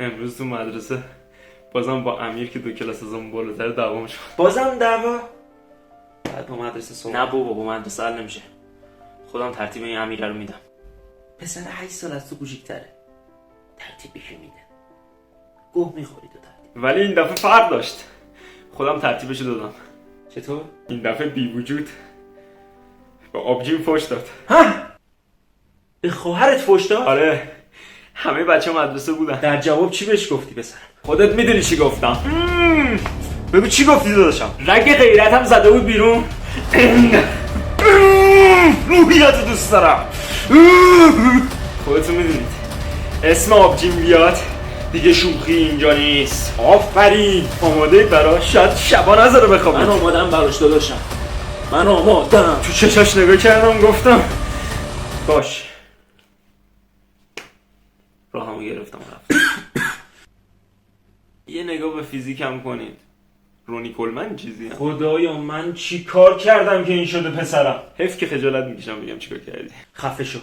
امروز تو مدرسه بازم با امیر که 2 کلاس ازمون بالاتر دعوام شد. بازم دعوا؟ بعد با مدرسه صحبت. نه بابا با مدرسه حل نمیشه. خودم ترتیب این امیره رو میدم. پسر 8 سال از تو کوچیک‌تره. ترتیبش میده. گوه میخوری تو ترتیب. ولی این دفعه فرق داشت. خودم ترتیبشو دادم. چطور؟ این دفعه بی وجود به آبجیم فوش داد. ها؟ به خواهرت فوش داد؟ آره همه بچه مدرسه بودن. در جواب چی بهش گفتی پسر؟ خودت میدونی چی گفتم. بگو چی گفتی داداشم؟ رگ غیرتم زده بود بیرون. روحیاتو دوست دارم. خودتون میدونید اسم آبجیم بیاد دیگه شوخی اینجا نیست. آفرین آماده برا شاید شبا نذاره بخوابه. من آمادم براش داداشم. من آمادم. تو چشاش نگاه کردم گفتم باش. راهمو گرفتم و رفتم. یه نگاه به فیزیکم کنید. رونی کلمن چیزی هم. خدایا من چی کار کردم که این شده پسرم؟ حیف که خجالت میکشم بگم چیکار کردی. خفه شو.